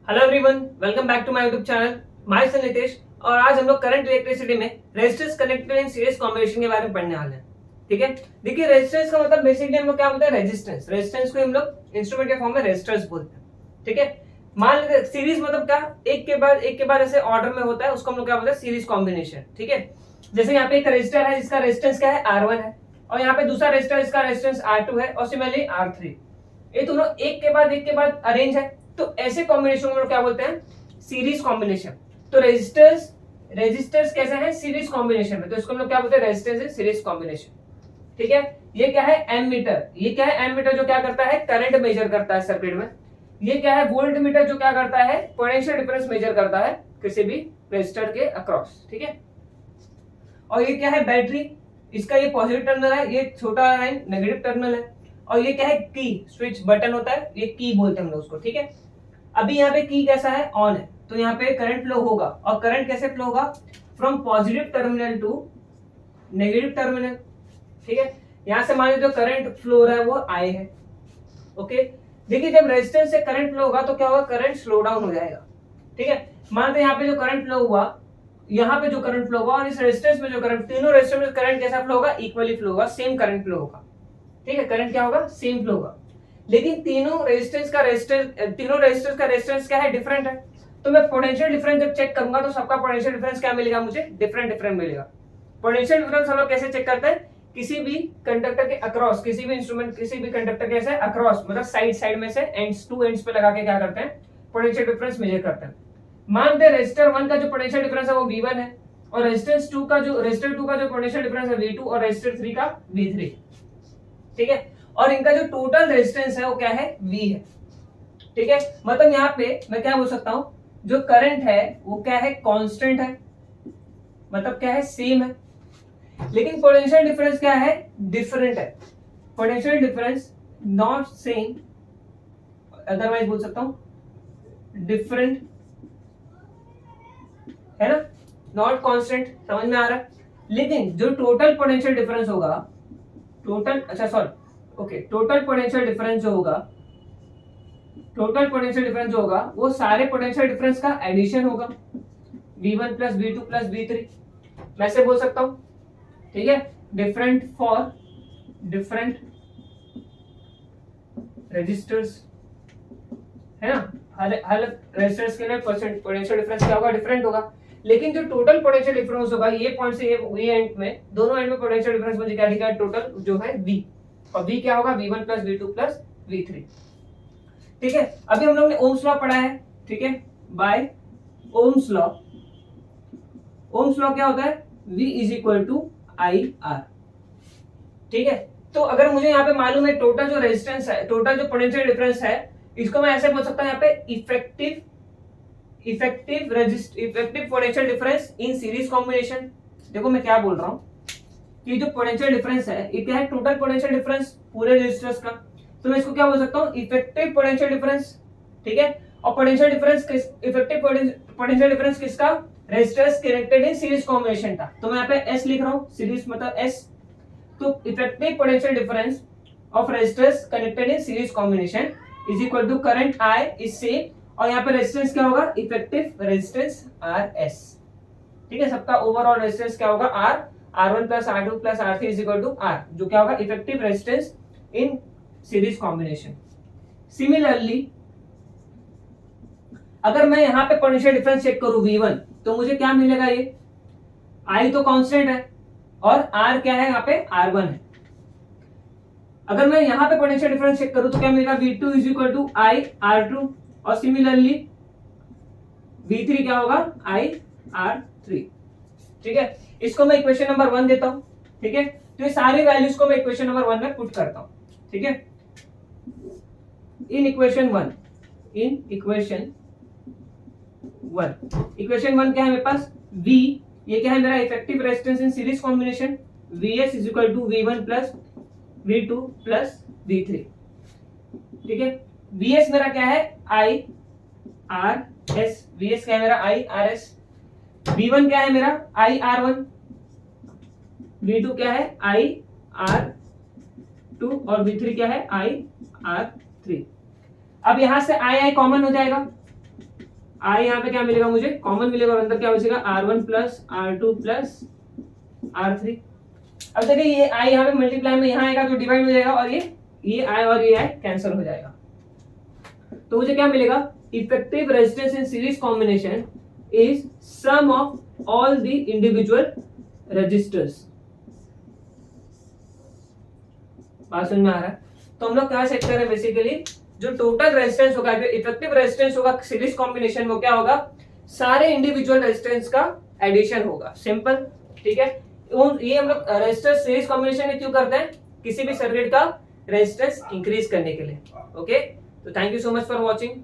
Hello everyone, welcome back to my YouTube channel. Myself Nitesh. और आज हम लोग करंट इलेक्ट्रिसिटी में resistance connected in series combination के बारे में पढ़ने वाले हैं। ठीक है, देखिए रेजिस्टेंस का मतलब बेसिकली हम लोग क्या बोलते हैं, रेजिस्टेंस को हम लोग इंस्ट्रूमेंट के फॉर्म में रेजिस्टर्स बोलते हैं। ठीक है, मान लेते सीरीज मतलब क्या, एक के बाद ऐसे ऑर्डर में होता है, उसको हम लोग क्या बोलते हैं, सीरीज कॉम्बिनेशन। ठीक है, जैसे यहाँ पे एक रेजिस्टर है जिसका रेजिस्टेंस क्या है, R1 है, और यहाँ पे दूसरा रेजिस्टर जिसका रेजिस्टेंस R2 है, और सिमिलरली R3। ये दोनों एक के बाद अरेंज है, तो ऐसे कॉम्बिनेशन को क्या बोलते हैं, सीरीज कॉम्बिनेशन। तो रेजिस्टर्स कैसे हैं, सीरीज कॉम्बिनेशन में, तो इसको हम लोग क्या बोलते हैं, रेजिस्टेंस इन सीरीज कॉम्बिनेशन। ठीक है, ये क्या है, एमीटर। ये क्या है, एमीटर जो क्या करता है, करंट मेजर करता है सर्किट में। ये क्या है, वोल्ट मीटर जो क्या करता है, पोटेंशियल डिफरेंस मेजर करता है किसी भी रेजिस्टर के अक्रॉस। ठीक है, और ये क्या है, बैटरी। इसका ये पॉजिटिव टर्मिनल है, ये छोटा लाइन नेगेटिव टर्मिनल है। और ये क्या है, की स्विच बटन होता है, ये की बोलते हैं हम लोग उसको। ठीक है, अभी यहाँ पे की कैसा है, ऑन है, तो यहाँ पे करंट फ्लो होगा। और करंट कैसे फ्लो होगा, from positive terminal to negative terminal. ठीक है, यहां से मान लीजिए जो करंट फ्लो हो रहा है वो आई है। ओके, देखिए जब रेजिस्टेंस से करंट फ्लो होगा तो क्या होगा, करंट स्लो डाउन हो जाएगा। ठीक है, मान लीजिए यहाँ पे जो करंट फ्लो हुआ, यहाँ पे जो करंट फ्लो होगा, और इस रेजिस्टेंस में जो करंट, तीनों रेजिस्टेंस में करंट कैसा फ्लो होगा, इक्वली फ्लो होगा, सेम करंट फ्लो होगा। ठीक है, करंट क्या होगा, सेम फ्लो होगा। लेकिन तीनों रेजिस्टेंस का रेजिस्टेंस क्या है, डिफरेंट है। तो मैं पोटेंशियल डिफरेंस जब चेक करूंगा तो सबका पोटेंशियल डिफरेंस क्या मिलेगा, मुझे डिफरेंट मिलेगा। पोटेंशियल डिफरेंस हम लोग कैसे चेक करते हैं, किसी भी कंडक्टर के अक्रॉस, किसी भी कंडक्टर के ऐसे अक्रॉस, मतलब साइड में से एंड्स, टू एंड्स पे लगा के क्या करते हैं, पोटेंशियल डिफरेंस मेजर करते हैं। मानते हैं रेजिस्टर 1 का जो पोटेंशियल डिफरेंस है वो V1 है, और रेजिस्टर 2 का जो पोटेंशियल डिफरेंस है V2, और रेजिस्टर 3 का V3। ठीक है, और इनका जो टोटल रेजिस्टेंस है वो क्या है, V है। ठीक है, मतलब यहाँ पे मैं क्या बोल सकता हूं, जो करंट है वो क्या है, कांस्टेंट है, मतलब क्या है, सेम है। लेकिन पोटेंशियल डिफरेंस क्या है, डिफरेंट है। Potential difference not same, otherwise बोल सकता हूं डिफरेंट, है ना, नॉट कांस्टेंट। समझ में आ रहा है। लेकिन जो टोटल पोटेंशियल डिफरेंस होगा, टोटल पोटेंशियल डिफरेंस जो होगा वो सारे पोटेंशियल डिफरेंस का एडिशन होगा, V1 plus V2 plus V3। मैं से बोल सकता हूं। ठीक है, डिफरेंट फॉर डिफरेंट रेजिस्टर्स, है ना, हर रेजिस्टर्स के लिए पोटेंशियल डिफरेंस क्या होगा, डिफरेंट होगा। लेकिन जो टोटल पोटेंशियल डिफरेंस होगा, ये पॉइंट से ये एंड में, दोनों एंड में पोटेंशियल डिफरेंस मुझे क्या दिखा है, टोटल जो है V, और V क्या होगा, V1 plus V2 plus V3। ठीक है, अभी हम लोग ने ओम्स लॉ पढ़ा है। ठीक है, बाय ओम्स लॉ क्या होता है, V is equal to IR। ठीक है, तो अगर मुझे यहाँ पे मालूम है टोटल जो रेजिस्टेंस है, टोटल जो पोटेंशियल डिफरेंस है, इसको मैं ऐसे बोल सकता हूँ यहाँ पे effective potential difference in series combination. देखो मैं क्या बोल रहा हूँ कि जो पोटेंशियल डिफरेंस है ये क्या है, टोटल पोटेंशियल डिफरेंस पूरे रेजिस्टर्स का, तो मैं इसको क्या बोल सकता हूँ, इफेक्टिव पोटेंशियल डिफरेंस। ठीक है, और potential difference effective potential difference किसका, resistors connected in series combination का। तो मैं यहाँ पे S लिख रहा हूँ, सीरीज मतलब S। तो effective potential difference of resistors connected in series combination is equal to current I is same, और यहाँ पे रेजिस्टेंस क्या होगा, इफेक्टिव रेजिस्टेंस RS। ठीक है, सबका ओवरऑल रेजिस्टेंस क्या होगा, R1 plus R2 plus R3 is equal to R, जो क्या होगा, effective resistance in series combination. Similarly अगर मैं यहाँ पे पोटेंशियल डिफरेंस चेक करूं V1, तो मुझे क्या मिलेगा, ये I तो कांस्टेंट है, और R क्या है, यहाँ पे R1 है। अगर मैं यहाँ पे पोटेंशियल डिफरेंस चेक करूं तो क्या मिलेगा, V2 is equal to I R2, और सिमिलरली V3 क्या होगा, I R3। ठीक है, इसको मैं इक्वेशन नंबर 1 देता हूं। ठीक है, तो ये सारी वैल्यूज को मैं इक्वेशन नंबर 1 में पुट करता हूं। ठीक है, इन इक्वेशन 1 क्या है मेरे पास, V, ये क्या है मेरा effective resistance in series combination, Vs is equal to V1 plus V2 plus V3। ठीक है, Vs मेरा क्या है, IRS, Vs क्या है मेरा, IRS। V1 क्या है मेरा, IR1, V2 क्या है, IR2, और V3 क्या है, IR3। अब यहां से I कॉमन हो जाएगा, आई यहाँ पे क्या मिलेगा मुझे, कॉमन मिलेगा और अंदर क्या बचेगा R1 plus R2 plus R3। अब देखिए ये आई यहाँ पे मल्टीप्लाई में यहाँ आएगा तो डिवाइड हो जाएगा और ये आई और ये आई कैंसिल हो जाएगा। तो मुझे क्या मिलेगा, effective resistance in series combination is sum of all the individual resistors. बात समझ में आ रहा है? तो हम लोग क्या चेक कर रहे हैं, बेसिकली जो टोटल रेजिस्टेंस होगा, जो इफेक्टिव रेजिस्टेंस होगा सीरीज कॉम्बिनेशन, वो क्या होगा, सारे इंडिविजुअल रेजिस्टेंस का एडिशन होगा। सिंपल, ठीक है। ये हम लोग रेजिस्टेंस सीरीज कॉम्बिनेशन में क्यों करते हैं, किसी भी सर्किट का रेजिस्टेंस इंक्रीज करने के लिए। ओके, तो thank you so much for watching.